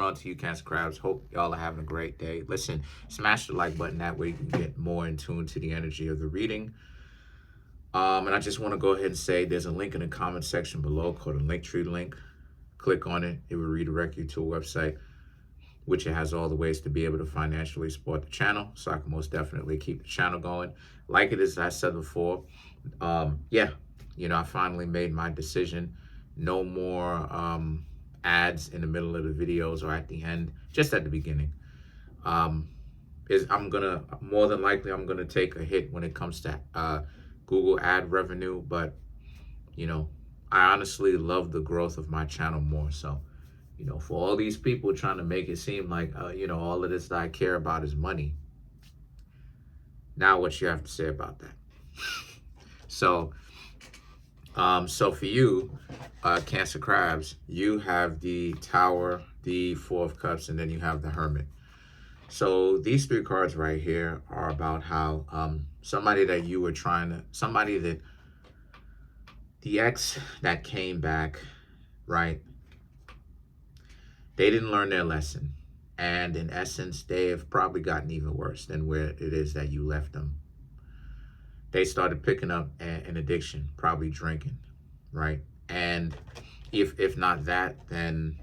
On to you, Cancer Crabs. Hope y'all are having a great day. Listen, smash the like button. That way you can get more in tune to the energy of the reading. And I just want to go ahead and say there's a link in the comment section below called a Linktree link. Click on it. It will redirect you to a website, which it has all the ways to be able to financially support the channel. So I can most definitely keep the channel going. Like it as I said before, yeah, I finally made my decision. No more ads in the middle of the videos or at the end, just at the beginning. I'm gonna more than likely I'm gonna take a hit when it comes to Google ad revenue, but I honestly love the growth of my channel more. So for all these people trying to make it seem like all of this that I care about is money. Now what you have to say about that? So for you, Cancer Crabs, you have the Tower, the Four of Cups, and then you have the Hermit. So these three cards right here are about how somebody that you were somebody that the ex that came back, right? They didn't learn their lesson. And in essence, they have probably gotten even worse than where it is that you left them. They started picking up an addiction, probably drinking, right? And if not that, then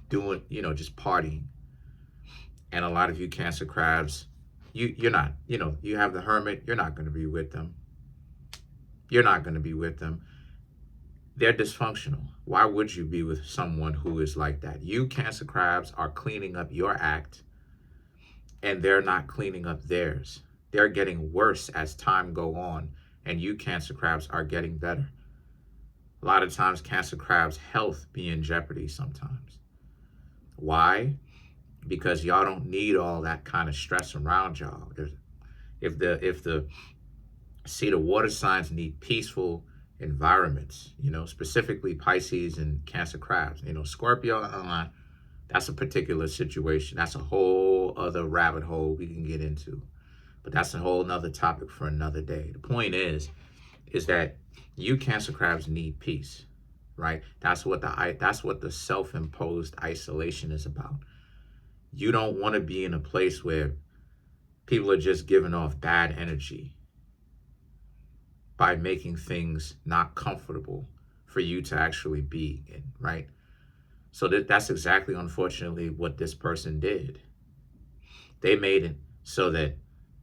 doing, just partying. And a lot of you Cancer Crabs, you're not, you have the Hermit, you're not going to be with them. You're not going to be with them. They're dysfunctional. Why would you be with someone who is like that? You Cancer Crabs are cleaning up your act, and they're not cleaning up theirs. They're getting worse as time go on, and you Cancer Crabs are getting better. A lot of times Cancer Crabs' health be in jeopardy sometimes. Why? Because y'all don't need all that kind of stress around y'all. If the water signs need peaceful environments, specifically Pisces and Cancer Crabs. Scorpio, that's a particular situation. That's a whole other rabbit hole we can get into. But that's a whole nother topic for another day. The point is that you Cancer Crabs need peace, right? That's what the self-imposed isolation is about. You don't want to be in a place where people are just giving off bad energy by making things not comfortable for you to actually be in, right? So that's exactly, unfortunately, what this person did. They made it so that,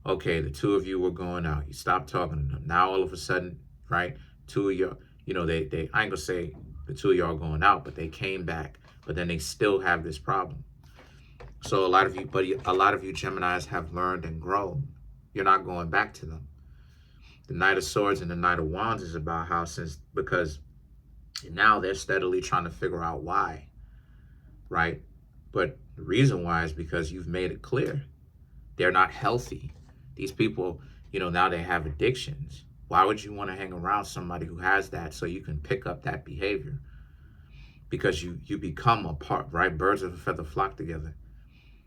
okay, the two of you were going out. You stopped talking to them. Now all of a sudden, right, two of you, they I ain't gonna say the two of y'all going out, but they came back, but then they still have this problem. So a lot of you Geminis have learned and grown. You're not going back to them. The Knight of Swords and the Knight of Wands is about how because now they're steadily trying to figure out why, right? But the reason why is because you've made it clear. They're not healthy. These people, now they have addictions. Why would you want to hang around somebody who has that so you can pick up that behavior? Because you become a part, right? Birds of a feather flock together.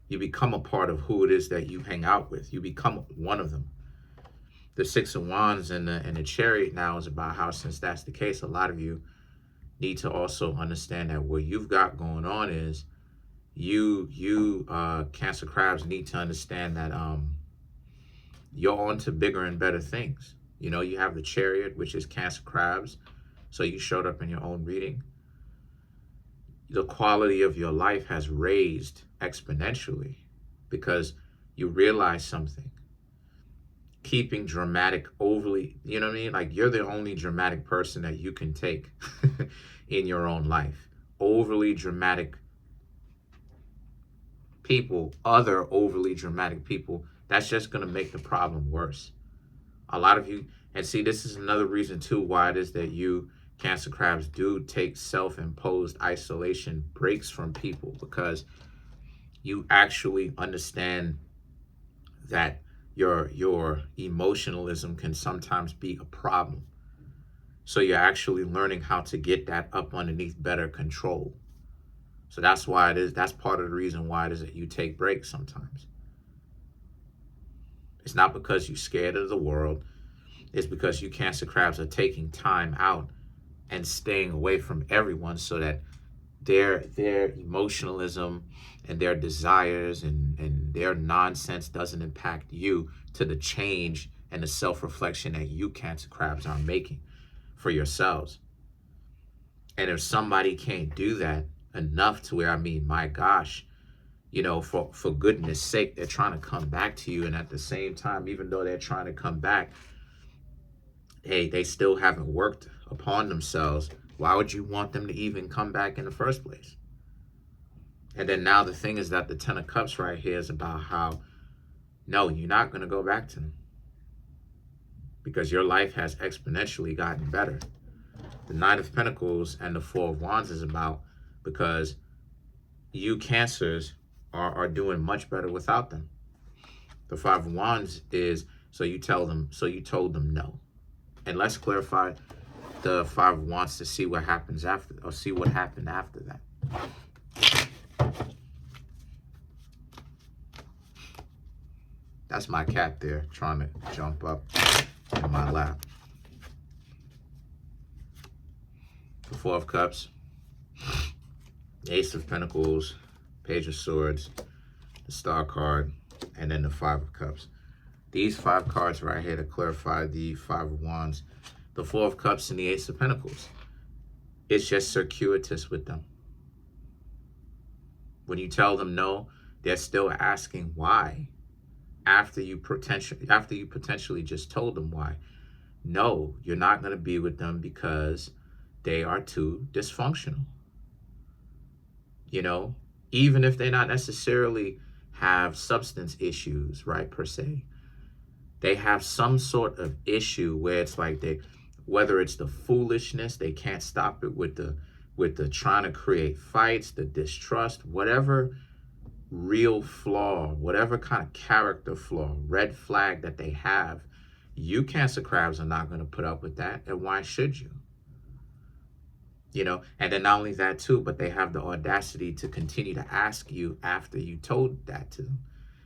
You become a part of who it is that you hang out with. You become one of them. The Six of Wands and the Chariot now is about how, since that's the case, a lot of you need to also understand that what you've got going on is you Cancer Crabs need to understand that you're on to bigger and better things. You have the Chariot, which is Cancer Crabs. So you showed up in your own reading. The quality of your life has raised exponentially because you realize something. Keeping dramatic overly, like you're the only dramatic person that you can take in your own life. Overly dramatic people, other overly dramatic people, that's just going to make the problem worse. A lot of you, and see, this is another reason too why it is that you Cancer Crabs do take self-imposed isolation breaks from people, because you actually understand that your emotionalism can sometimes be a problem. So you're actually learning how to get that up underneath better control. So that's why that's part of the reason why it is that you take breaks sometimes. It's not because you're scared of the world. It's because you Cancer Crabs are taking time out and staying away from everyone so that their emotionalism and their desires and their nonsense doesn't impact you to the change and the self-reflection that you Cancer crabs are making for yourselves. And if somebody can't do that enough to where, I mean, my gosh, you know, for goodness sake, they're trying to come back to you. And at the same time, even though they're trying to come back, hey, they still haven't worked upon themselves. Why would you want them to even come back in the first place? And then now the thing is that the Ten of Cups right here is about how, no, you're not going to go back to them because your life has exponentially gotten better. The Nine of Pentacles and the Four of Wands is about because you Cancers are doing much better without them. The Five of Wands is so you told them no. And let's clarify the Five of Wands to see what happens after, or see what happened after that. That's my cat there trying to jump up in my lap. The Four of Cups, Ace of Pentacles, Page of Swords, the Star card, and then the Five of Cups. These 5 cards right here to clarify the Five of Wands, the Four of Cups, and the Ace of Pentacles. It's just circuitous with them. When you tell them no, they're still asking why. After you potentially just told them why. No, you're not going to be with them because they are too dysfunctional. You know, even if they not necessarily have substance issues, right, per se. They have some sort of issue where it's like whether it's the foolishness, they can't stop it with the trying to create fights, the distrust, whatever real flaw, whatever kind of character flaw, red flag that they have, you Cancer crabs are not going to put up with that. And why should you? You know, and then not only that too, but they have the audacity to continue to ask you after you told that to them.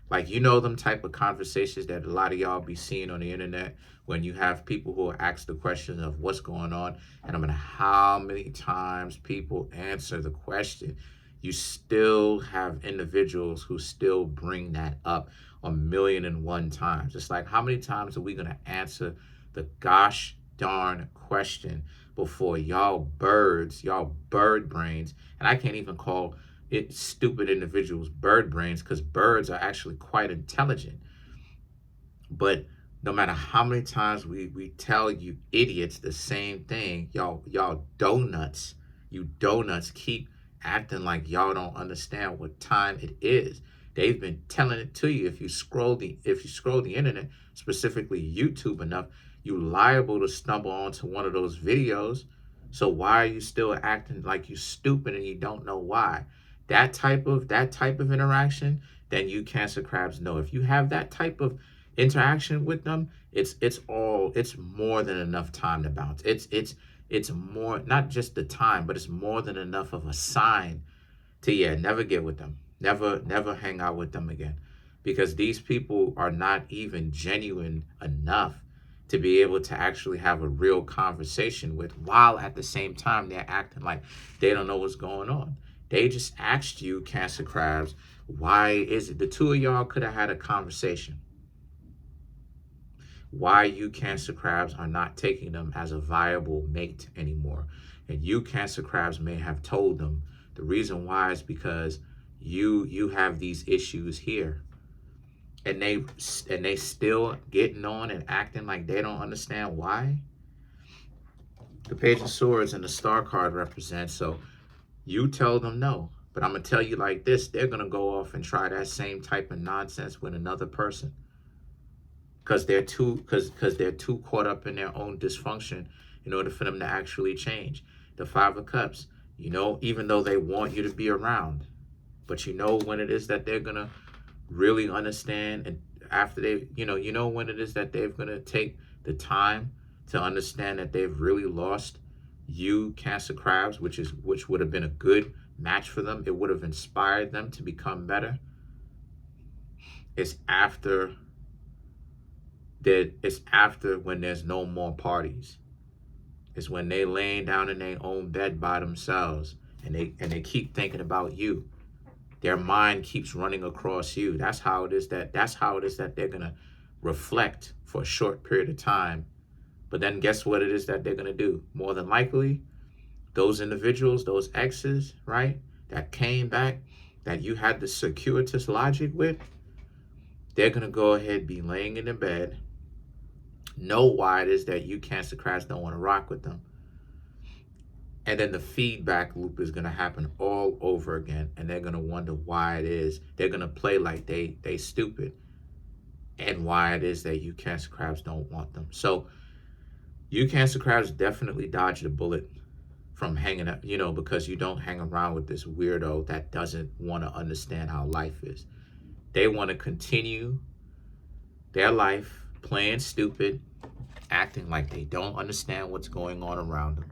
Like, you know, them type of conversations that a lot of y'all be seeing on the internet when you have people who ask the question of what's going on. And no matter how many times people answer the question, you still have individuals who still bring that up 1,000,001 times. It's like, how many times are we going to answer the gosh darn question before y'all bird brains, and I can't even call it stupid individuals bird brains because birds are actually quite intelligent. But no matter how many times we tell you idiots the same thing, y'all donuts, you donuts keep acting like y'all don't understand what time it is. They've been telling it to you. If you scroll the internet, specifically YouTube enough, you liable to stumble onto one of those videos. So why are you still acting like you stupid and you don't know why? That type of interaction, then you Cancer crabs know. If you have that type of interaction with them, it's more than enough time to bounce. It's more, not just the time, but it's more than enough of a sign to never get with them. Never hang out with them again. Because these people are not even genuine enough to be able to actually have a real conversation with, while at the same time they're acting like they don't know what's going on. They just asked you, Cancer crabs, why is it the two of y'all could have had a conversation? Why you Cancer crabs are not taking them as a viable mate anymore. And you Cancer crabs may have told them the reason why is because you have these issues here. And they still getting on and acting like they don't understand why. The Page of Swords and the Star card represent, so you tell them no. But I'm going to tell you like this, they're going to go off and try that same type of nonsense with another person. Because they're too caught up in their own dysfunction in order for them to actually change. The Five of Cups, you know, even though they want you to be around, but you know when it is that they're going to really understand, and after they, you know when it is that they're going to take the time to understand that they've really lost you Cancer crabs, which would have been a good match for them. It would have inspired them to become better. It's after when there's no more parties. It's when they laying down in their own bed by themselves and they keep thinking about you. Their mind keeps running across you. That's how it is that they're gonna reflect for a short period of time. But then guess what it is that they're gonna do? More than likely, those individuals, those exes, right, that came back, that you had the circuitous logic with, they're gonna go ahead, be laying in the bed, know why it is that you Cancer crabs don't want to rock with them. And then the feedback loop is going to happen all over again. And they're going to wonder why it is. They're going to play like they stupid. And why it is that you Cancer crabs don't want them. So you Cancer crabs definitely dodge the bullet from hanging up, because you don't hang around with this weirdo that doesn't want to understand how life is. They want to continue their life playing stupid, acting like they don't understand what's going on around them.